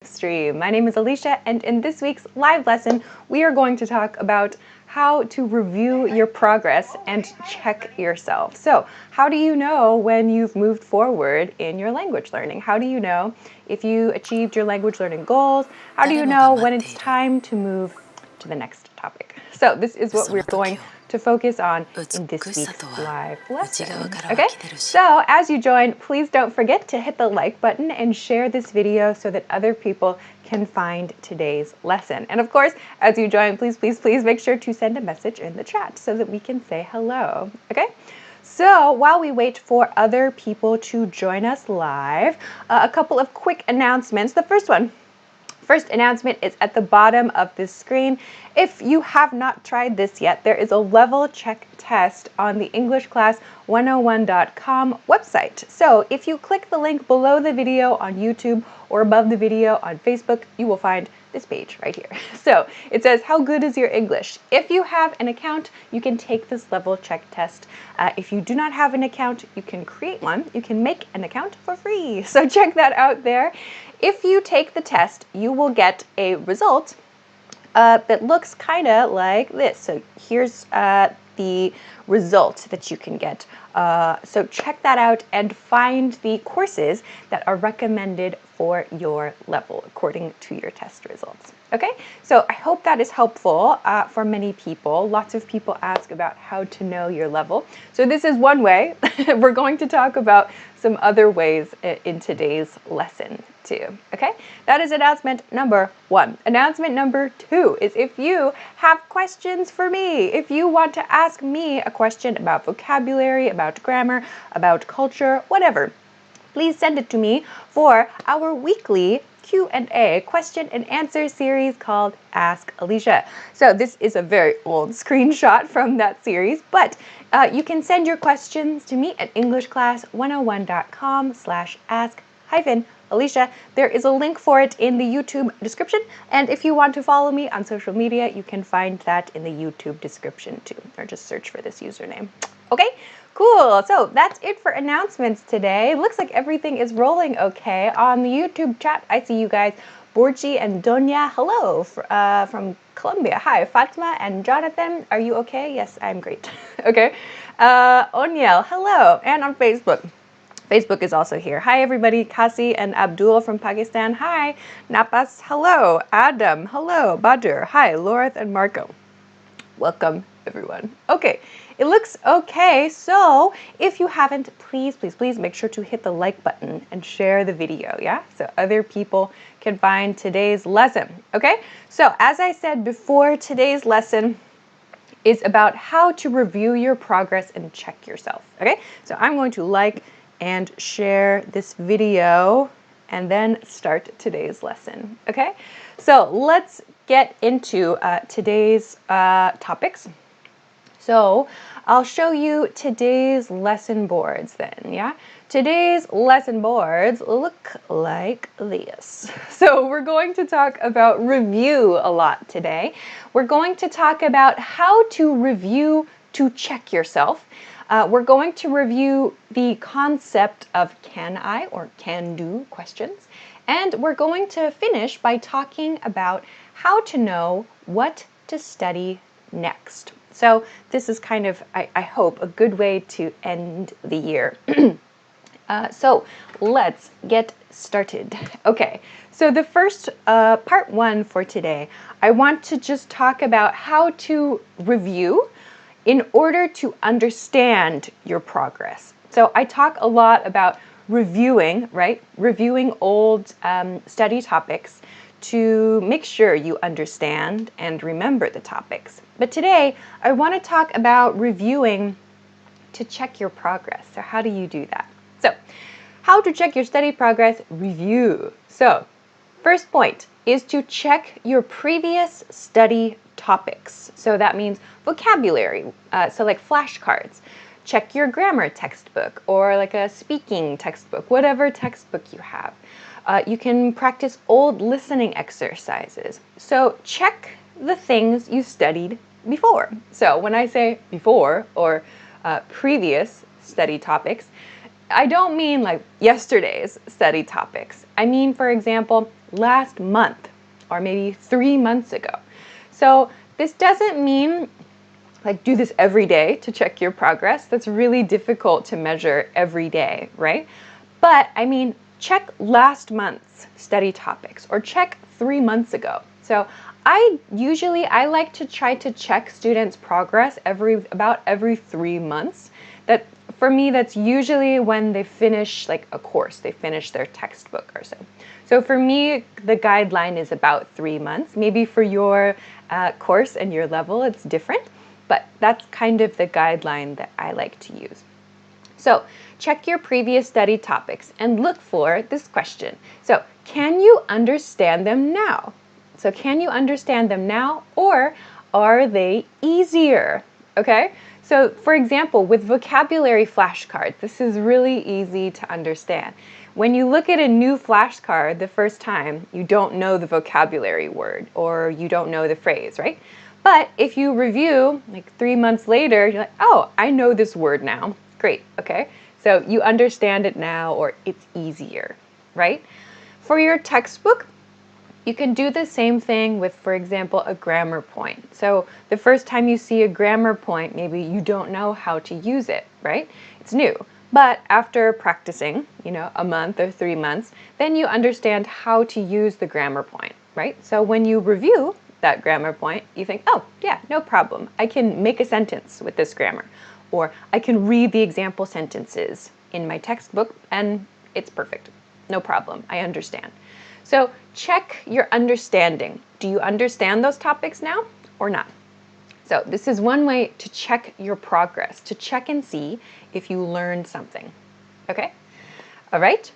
Stream. My name is Alicia, and in this week's live lesson, we are going to talk about how to review your progress and check yourself. So, how do you know when you've moved forward in your language learning? How do you know if you achieved your language learning goals? How do you know when it's time to move to the next topic? So, this is what we're going to focus on in this week's live lesson. Okay, so as you join, please don't forget to hit the like button and share this video so that other people can find today's lesson. And of course, as you join, please make sure to send a message in the chat so that we can say hello. Okay, so while we wait for other people to join us live, a couple of quick announcements. The first announcement is at the bottom of this screen. If you have not tried this yet, there is a level check test on the EnglishClass101.com website. So if you click the link below the video on YouTube or above the video on Facebook, you will find this page right here. So it says, how good is your English? If you have an account, you can take this level check test. If you do not have an account, you can create one. You can make an account for free. So check that out there. If you take the test, you will get a result that looks kind of like this. So here's the result that you can get. So check that out and find the courses that are recommended for your level according to your test results. Okay, so I hope that is helpful for many people. Lots of people ask about how to know your level. So this is one way. We're going to talk about some other ways in today's lesson too. Okay, that is announcement number 1. Announcement number 2 is if you have questions for me, if you want to ask me a question about vocabulary, about grammar, about culture, whatever, please send it to me for our weekly Q&A, question and answer series called Ask Alicia. So this is a very old screenshot from that series, but you can send your questions to me at EnglishClass101.com/ask-Alicia. There is a link for it in the YouTube description, and if you want to follow me on social media, you can find that in the YouTube description too, or just search for this username. Okay? Cool, so that's it for announcements today. Looks like everything is rolling okay. On the YouTube chat, I see you guys, Borji and Donya, hello, from Colombia. Hi, Fatma and Jonathan, are you okay? Yes, I'm great. Okay, Onyel, hello, and on Facebook. Facebook is also here. Hi everybody, Kasi and Abdul from Pakistan. Hi, Napas, hello, Adam, hello, Badr, hi, Lorith and Marco. Welcome everyone. Okay, it looks okay. So if you haven't, please make sure to hit the like button and share the video, yeah? So other people can find today's lesson, okay? So as I said before, today's lesson is about how to review your progress and check yourself, okay? So I'm going to like and share this video and then start today's lesson, okay? So let's get into today's topics. So I'll show you today's lesson boards then, yeah? Today's lesson boards look like this. So we're going to talk about review a lot today. We're going to talk about how to review to check yourself. We're going to review the concept of can I or can do questions. And we're going to finish by talking about how to know what to study next. So this is kind of, I hope, a good way to end the year. So let's get started. Okay, so the first part 1 for today, I want to just talk about how to review in order to understand your progress. So I talk a lot about reviewing, right? Reviewing old study topics to make sure you understand and remember the topics. But today, I want to talk about reviewing to check your progress. So how do you do that? So, how to check your study progress? Review. So, first point is to check your previous study topics. So that means vocabulary, so like flashcards. Check your grammar textbook or like a speaking textbook, whatever textbook you have. You can practice old listening exercises. So check the things you studied before. So when I say before or previous study topics, I don't mean like yesterday's study topics. I mean, for example, last month or maybe 3 months ago. So this doesn't mean like do this every day to check your progress. That's really difficult to measure every day, right? But I mean, check last month's study topics or check 3 months ago. So I like to try to check students' progress about every 3 months. That for me, that's usually when they finish like a course, they finish their textbook or so. So for me, the guideline is about 3 months. Maybe for your course and your level, it's different, but that's kind of the guideline that I like to use. So check your previous study topics and look for this question. So can you understand them now? So can you understand them now, or are they easier? Okay, so for example, with vocabulary flashcards, this is really easy to understand. When you look at a new flashcard the first time, you don't know the vocabulary word or you don't know the phrase, right? But if you review like 3 months later, you're like, oh, I know this word now. Great, okay? So you understand it now, or it's easier, right? For your textbook, you can do the same thing with, for example, a grammar point. So the first time you see a grammar point, maybe you don't know how to use it, right? It's new. But after practicing, a month or 3 months, then you understand how to use the grammar point, right? So when you review that grammar point, you think, oh, yeah, no problem. I can make a sentence with this grammar, or I can read the example sentences in my textbook and it's perfect. No problem. I understand. So check your understanding. Do you understand those topics now or not? So this is one way to check your progress, to check and see if you learned something. Okay? All right.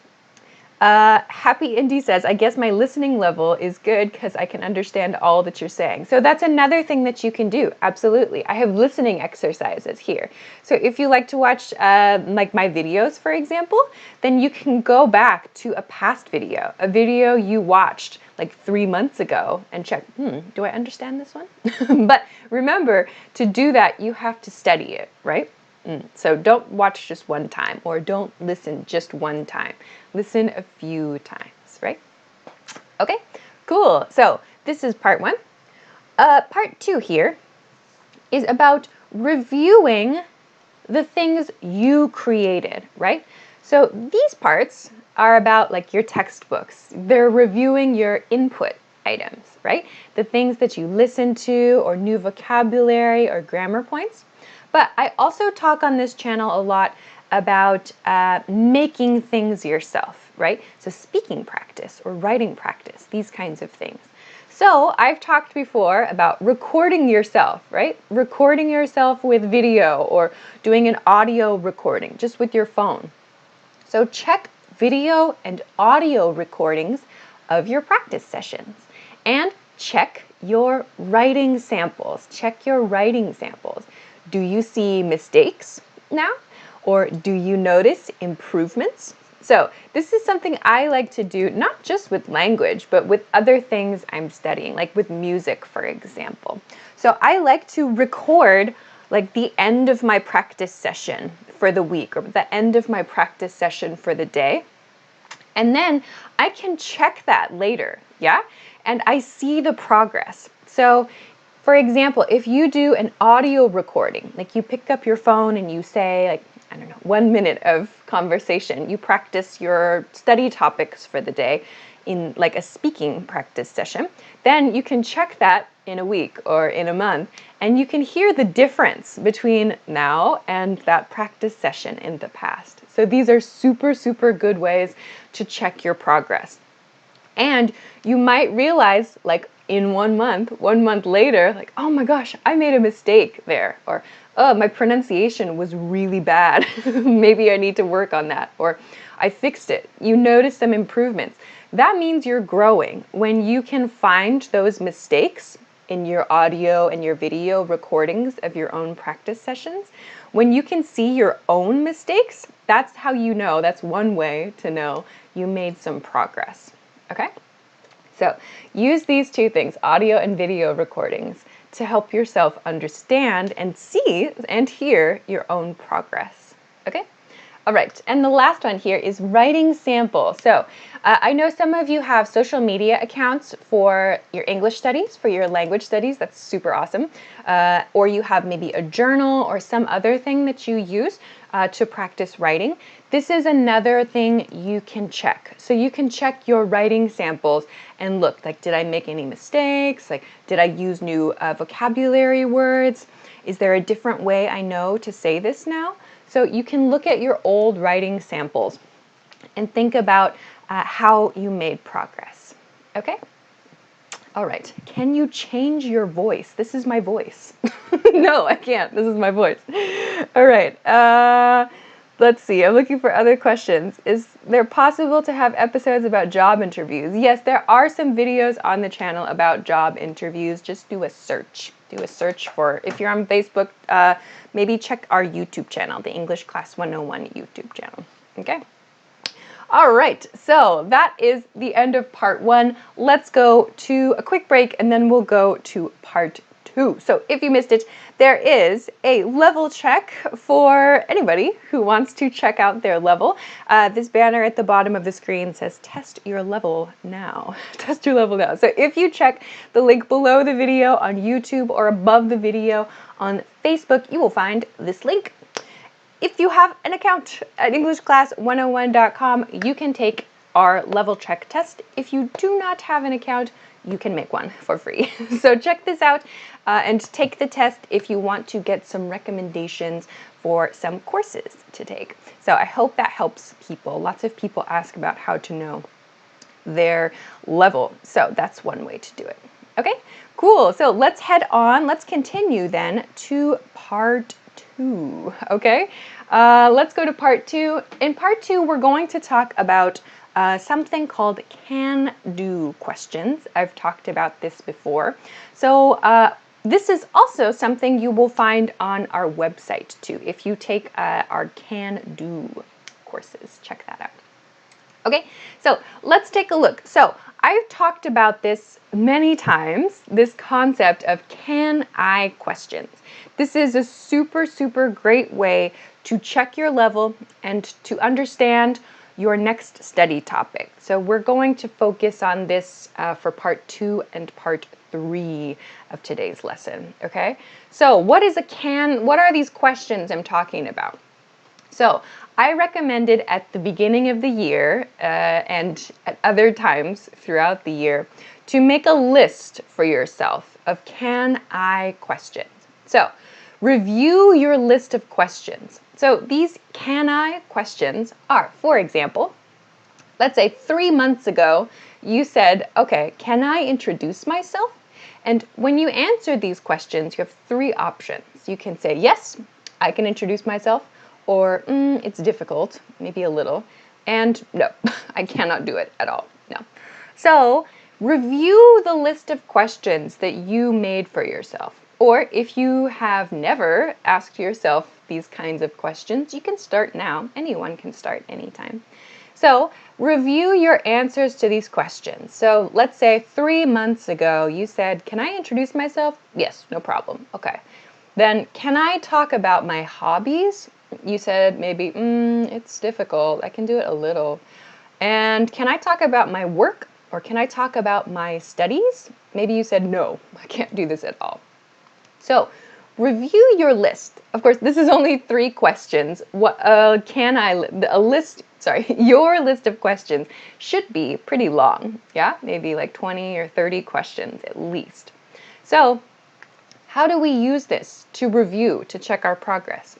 Happy Indy says, I guess my listening level is good because I can understand all that you're saying. So that's another thing that you can do. Absolutely. I have listening exercises here. So if you like to watch like my videos, for example, then you can go back to a past video, a video you watched like 3 months ago and check, do I understand this one? But remember, to do that, you have to study it, right? So don't watch just one time, or don't listen just one time. Listen a few times, right? Okay, cool. So this is part 1. Part 2 here is about reviewing the things you created, right? So these parts are about like your textbooks. They're reviewing your input items, right? The things that you listen to, or new vocabulary or grammar points. But I also talk on this channel a lot about making things yourself, right? So speaking practice or writing practice, these kinds of things. So I've talked before about recording yourself, right? Recording yourself with video, or doing an audio recording just with your phone. So check video and audio recordings of your practice sessions, and check your writing samples. Check your writing samples. Do you see mistakes now? Or do you notice improvements? So this is something I like to do, not just with language, but with other things I'm studying, like with music, for example. So I like to record like the end of my practice session for the week, or the end of my practice session for the day. And then I can check that later, yeah? And I see the progress. So for example, if you do an audio recording, like you pick up your phone and you say, like, I don't know, 1 minute of conversation, you practice your study topics for the day in like a speaking practice session, then you can check that in a week or in a month, and you can hear the difference between now and that practice session in the past. So these are super, super good ways to check your progress. And you might realize, like, in 1 month later, like, oh my gosh, I made a mistake there, or oh, my pronunciation was really bad. Maybe I need to work on that, or I fixed it. You notice some improvements. That means you're growing. When you can find those mistakes in your audio and your video recordings of your own practice sessions, when you can see your own mistakes, that's how you know, that's one way to know you made some progress. Okay? So use these 2 things, audio and video recordings, to help yourself understand and see and hear your own progress. Okay? All right, and the last one here is writing sample. So I know some of you have social media accounts for your English studies, for your language studies. That's super awesome. Or you have maybe a journal or some other thing that you use to practice writing. This is another thing you can check. So you can check your writing samples and look, like, did I make any mistakes? Like, did I use new vocabulary words? Is there a different way I know to say this now? So you can look at your old writing samples and think about how you made progress. Okay? All right. Can you change your voice? This is my voice. No, I can't. This is my voice. All right. Let's see. I'm looking for other questions. Is there possible to have episodes about job interviews? Yes, there are some videos on the channel about job interviews. Just do a search. Do a search for, if you're on Facebook, maybe check our YouTube channel, the English Class 101 YouTube channel. Okay? All right, so that is the end of part 1. Let's go to a quick break and then we'll go to part 2. So if you missed it, there is a level check for anybody who wants to check out their level. This banner at the bottom of the screen says test your level now. Test your level now. So if you check the link below the video on YouTube or above the video on Facebook, you will find this link. If you have an account at EnglishClass101.com, you can take our level check test. If you do not have an account, you can make one for free. So check this out and take the test if you want to get some recommendations for some courses to take. So I hope that helps people. Lots of people ask about how to know their level. So that's one way to do it. Okay, cool. So let's head on. Let's continue then to part 2. Okay, let's go to part 2. In part 2, we're going to talk about something called can-do questions. I've talked about this before. So this is also something you will find on our website too. If you take our can-do courses, check that out. Okay, so let's take a look. So I've talked about this many times, this concept of can I questions. This is a super, super great way to check your level and to understand your next study topic. So we're going to focus on this for part 2 and part 3 of today's lesson, okay? So what are these questions I'm talking about? So I recommended at the beginning of the year and at other times throughout the year to make a list for yourself of can I questions. So review your list of questions. So these can I questions are, for example, let's say 3 months ago you said, okay, can I introduce myself? And when you answer these questions, you have 3 options. You can say, yes, I can introduce myself. Or, it's difficult, maybe a little, and no, I cannot do it at all, no. So, review the list of questions that you made for yourself. Or if you have never asked yourself these kinds of questions, you can start now. Anyone can start anytime. So, review your answers to these questions. So, let's say 3 months ago, you said, can I introduce myself? Yes, no problem, okay. Then, can I talk about my hobbies? You said maybe, it's difficult. I can do it a little. And can I talk about my work? Or can I talk about my studies? Maybe you said, no, I can't do this at all. So review your list. Of course, this is only 3 questions. Your list of questions should be pretty long. Yeah, maybe like 20 or 30 questions at least. So how do we use this to review, to check our progress?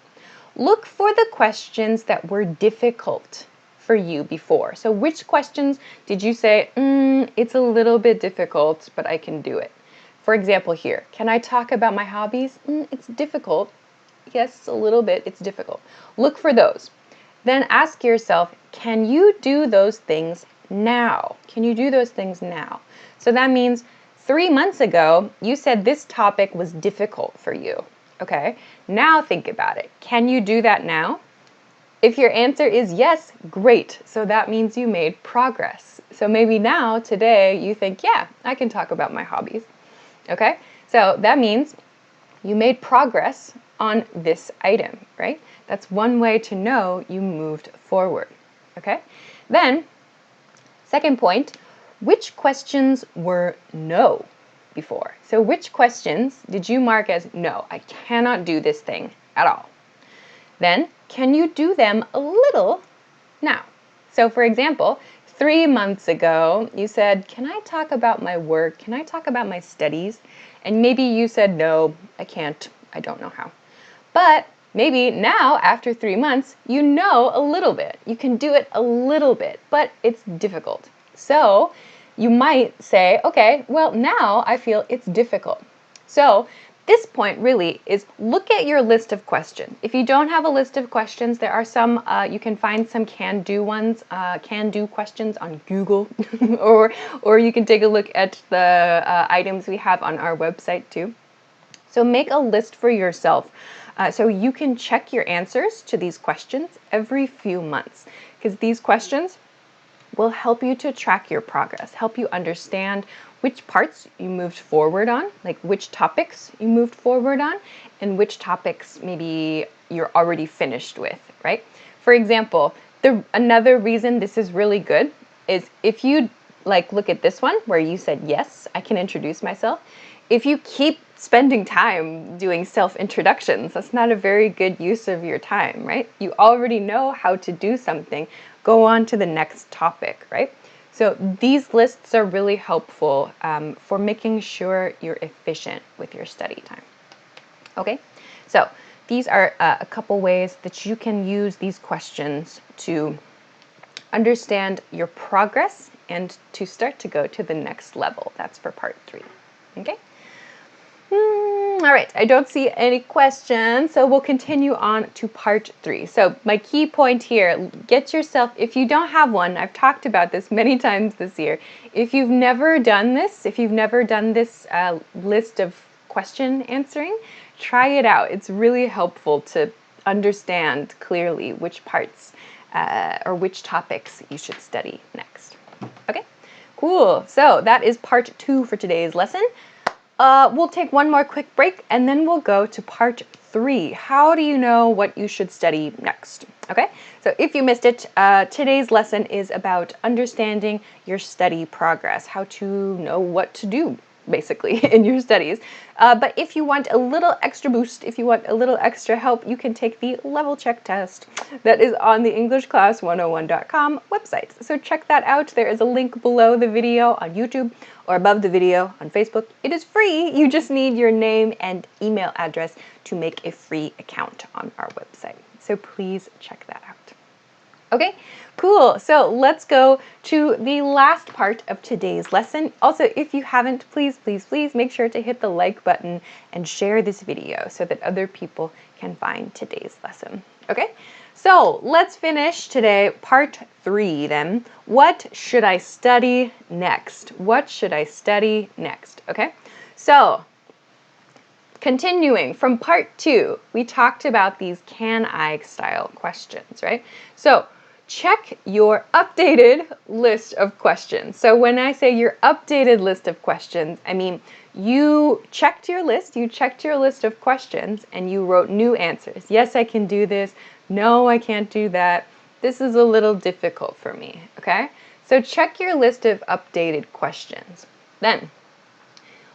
Look for the questions that were difficult for you before. So which questions did you say, it's a little bit difficult, but I can do it? For example here, can I talk about my hobbies? It's difficult. Yes, a little bit, it's difficult. Look for those. Then ask yourself, can you do those things now? Can you do those things now? So that means 3 months ago, you said this topic was difficult for you. Okay, now think about it. Can you do that now? If your answer is yes, great. So that means you made progress. So maybe now, today, you think, yeah, I can talk about my hobbies. Okay, so that means you made progress on this item, right? That's one way to know you moved forward, okay? Then, second point, which questions were no before? So which questions did you mark as no, I cannot do this thing at all? Then, can you do them a little now? So for example, 3 months ago, you said, can I talk about my work? Can I talk about my studies? And maybe you said, no, I can't. I don't know how. But maybe now, after 3 months, you know a little bit. You can do it a little bit, but it's difficult. So you might say, okay, well, now I feel it's difficult. So this point really is look at your list of questions. If you don't have a list of questions, there are some, you can find some can-do ones, can-do questions on Google, or you can take a look at the items we have on our website too. So make a list for yourself so you can check your answers to these questions every few months, because these questions will help you to track your progress, help you understand which parts you moved forward on, like which topics you moved forward on, and which topics maybe you're already finished with, right? For example, another reason this is really good is if you look at this one where you said, yes, I can introduce myself. If you keep spending time doing self-introductions, that's not a very good use of your time, right? You already know how to do something. Go on to the next topic, right? So these lists are really helpful for making sure you're efficient with your study time. Okay, so these are a couple ways that you can use these questions to understand your progress and to start to go to the next level. That's for part 3. Okay. All right, I don't see any questions, so we'll continue on to part 3. So my key point here, get yourself, if you don't have one, I've talked about this many times this year, if you've never done this, list of question answering, try it out. It's really helpful to understand clearly which parts or which topics you should study next. Okay, cool. So that is part 2 for today's lesson. We'll take one more quick break and then we'll go to part 3. How do you know what you should study next? Okay, so if you missed it, today's lesson is about understanding your study progress, how to know what to do basically in your studies. But if you want a little extra boost, if you want a little extra help, you can take the level check test that is on the EnglishClass101.com website. So check that out. There is a link below the video on YouTube or above the video on Facebook. It is free. You just need your name and email address to make a free account on our website. So please check that out. Okay, cool. So let's go to the last part of today's lesson. Also, if you haven't, please make sure to hit the like button and share this video so that other people can find today's lesson. Okay, so let's finish today part 3 then. What should I study next? What should I study next? Okay, so continuing from part 2, we talked about these can I style questions, right? So check your updated list of questions. So when I say your updated list of questions, I mean you checked your list of questions and you wrote new answers. Yes, I can do this. No, I can't do that. This is a little difficult for me, okay? So check your list of updated questions. Then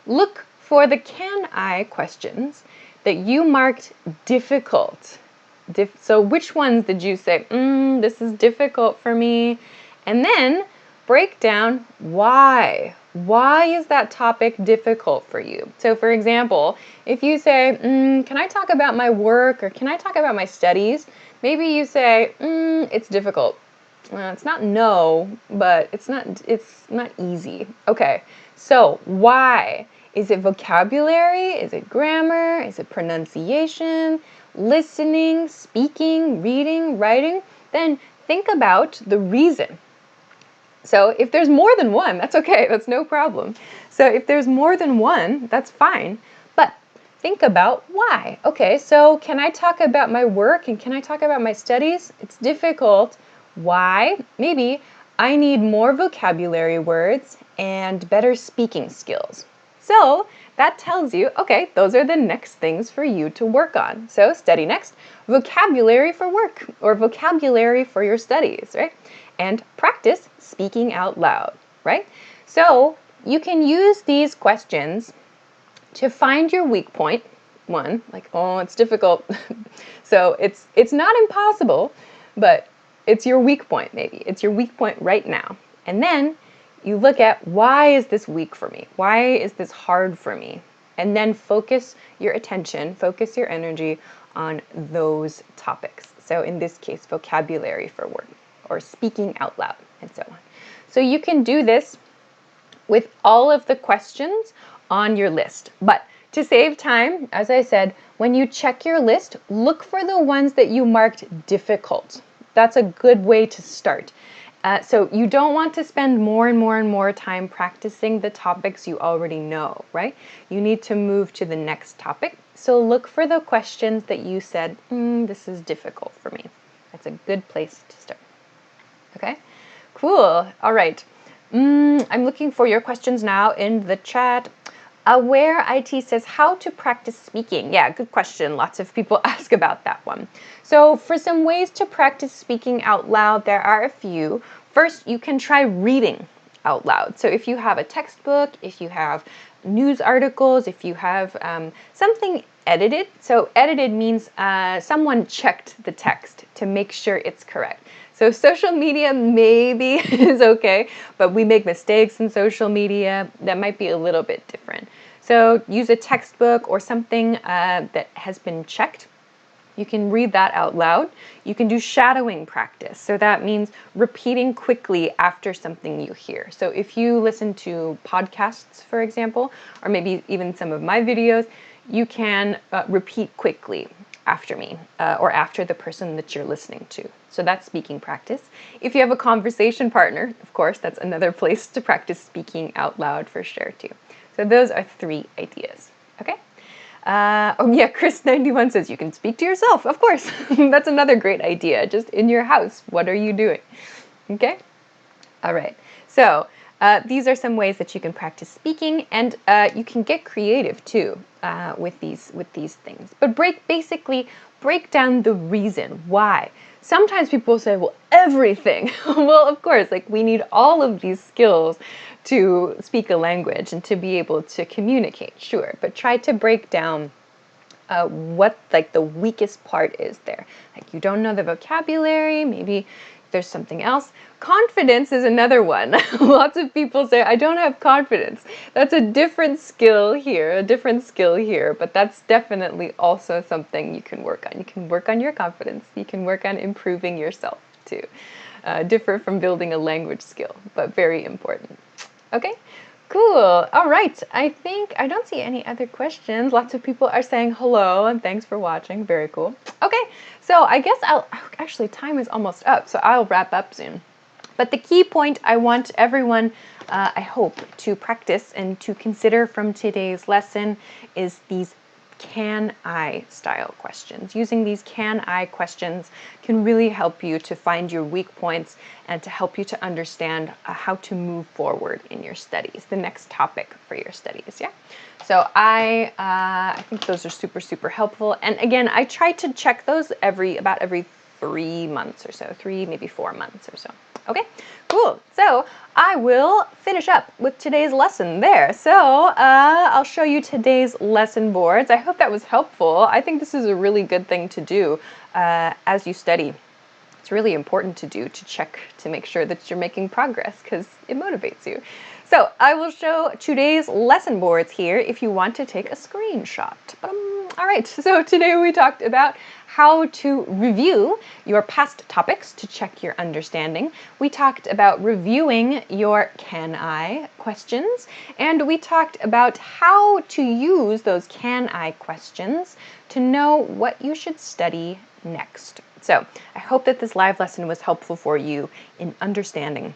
look for the can I questions that you marked difficult. So which ones did you say, this is difficult for me? And then break down why. Why is that topic difficult for you? So for example, if you say, can I talk about my work or can I talk about my studies? Maybe you say, it's difficult. It's not no, but it's not easy. Okay, so why? Is it vocabulary? Is it grammar? Is it pronunciation? Listening, speaking, reading, writing? Then think about the reason. So if there's more than one, that's okay, that's no problem. So if there's more than one, that's fine, but think about why. Okay, so can I talk about my work and can I talk about my studies? It's difficult. Why? Maybe I need more vocabulary words and better speaking skills. So that tells you, okay, those are the next things for you to work on. So study next, vocabulary for work or vocabulary for your studies, right? And practice speaking out loud, right? So you can use these questions to find your weak point. One, like, oh, it's difficult. So it's not impossible, but it's your weak point maybe. It's your weak point right now. And then you look at, why is this weak for me? Why is this hard for me? And then focus your attention, focus your energy on those topics. So in this case, vocabulary for work or speaking out loud and so on. So you can do this with all of the questions on your list. But to save time, as I said, when you check your list, look for the ones that you marked difficult. That's a good way to start. So you don't want to spend more and more and more time practicing the topics you already know, right? You need to move to the next topic. So look for the questions that you said, this is difficult for me. That's a good place to start. Okay, cool. All right. I'm looking for your questions now in the chat. Aware IT says, how to practice speaking? Yeah, good question. Lots of people ask about that one. So for some ways to practice speaking out loud, there are a few. First, you can try reading out loud. So if you have a textbook, if you have news articles, if you have something edited. So edited means someone checked the text to make sure it's correct. So social media maybe is okay, but we make mistakes in social media. That might be a little bit different. So use a textbook or something that has been checked. You can read that out loud. You can do shadowing practice. So that means repeating quickly after something you hear. So if you listen to podcasts, for example, or maybe even some of my videos, you can repeat quickly after me or after the person that you're listening to. So that's speaking practice. If you have a conversation partner, of course, that's another place to practice speaking out loud for sure too. So those are 3 ideas, okay? Oh yeah, Chris91 says you can speak to yourself, of course. That's another great idea, just in your house. What are you doing? Okay? All right, so these are some ways that you can practice speaking, and you can get creative too with these things. But basically break down the reason why. Sometimes people say, well, everything. Well, of course, like we need all of these skills to speak a language and to be able to communicate, sure. But try to break down what like the weakest part is there. Like you don't know the vocabulary, maybe there's something else. Confidence is another one. Lots of people say, I don't have confidence. That's a different skill here, but that's definitely also something you can work on. You can work on your confidence. You can work on improving yourself too. Different from building a language skill, but very important. Okay? Cool. All right. I think I don't see any other questions. Lots of people are saying hello and thanks for watching. Very cool. Okay. So I guess actually time is almost up, so I'll wrap up soon. But the key point I want everyone, I hope, to practice and to consider from today's lesson is these can I style questions. Using these can I questions can really help you to find your weak points and to help you to understand how to move forward in your studies, the next topic for your studies, yeah? So I think those are super, super helpful. And again, I try to check those about every 3 months or so, 3, maybe 4 months or so. Okay, cool. So I will finish up with today's lesson there. So I'll show you today's lesson boards. I hope that was helpful. I think this is a really good thing to do as you study. It's really important to do, to check, to make sure that you're making progress because it motivates you. So I will show today's lesson boards here if you want to take a screenshot. All right, so today we talked about how to review your past topics to check your understanding. We talked about reviewing your can I questions, and we talked about how to use those can I questions to know what you should study next. So I hope that this live lesson was helpful for you in understanding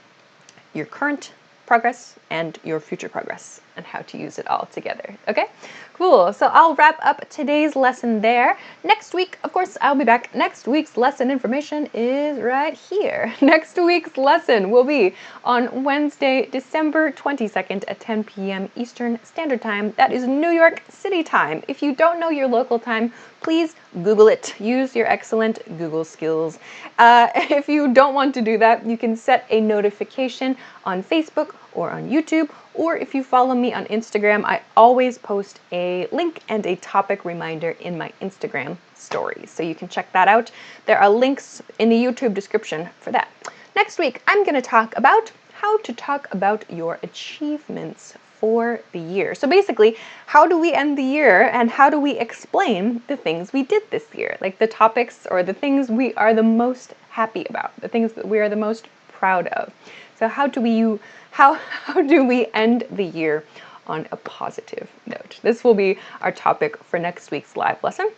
your current progress and your future progress and how to use it all together. Okay, cool. So I'll wrap up today's lesson there. Next week, of course, I'll be back. Next week's lesson information is right here. Next week's lesson will be on Wednesday, December 22nd at 10 p.m. Eastern Standard Time. That is New York City time. If you don't know your local time, please Google it. Use your excellent Google skills. If you don't want to do that, you can set a notification on Facebook or on YouTube, or if you follow me on Instagram, I always post a link and a topic reminder in my Instagram stories. So you can check that out. There are links in the YouTube description for that. Next week, I'm going to talk about how to talk about your achievements for the year. So basically, how do we end the year and how do we explain the things we did this year? Like the topics or the things we are the most happy about, the things that we are the most proud of. So how do we end the year on a positive note? This will be our topic for next week's live lesson.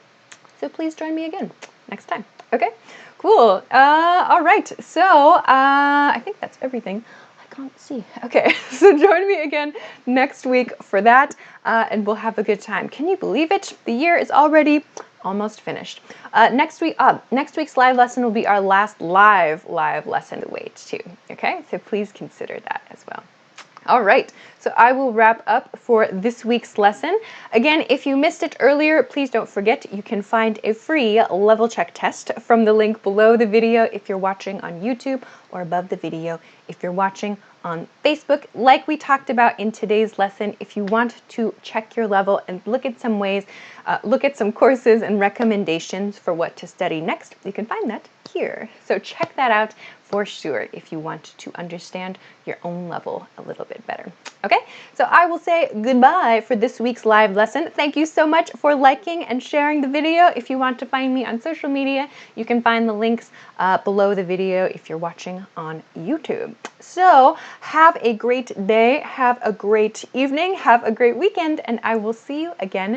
So please join me again next time. Okay, cool. All right. So I think that's everything. I can't see. Okay, so join me again next week for that, and we'll have a good time. Can you believe it? The year is already almost finished. Next week's live lesson will be our last live lesson to wait too. Okay, so please consider that as well. All right, so I will wrap up for this week's lesson. Again, if you missed it earlier, please don't forget you can find a free level check test from the link below the video if you're watching on YouTube, or above the video if you're watching on Facebook. Like we talked about in today's lesson, if you want to check your level and look at some ways, look at some courses and recommendations for what to study next, you can find that here. So check that out for sure if you want to understand your own level a little bit better. Okay, so I will say goodbye for this week's live lesson. Thank you so much for liking and sharing the video. If you want to find me on social media, you can find the links below the video if you're watching on YouTube. So have a great day, have a great evening, have a great weekend, and I will see you again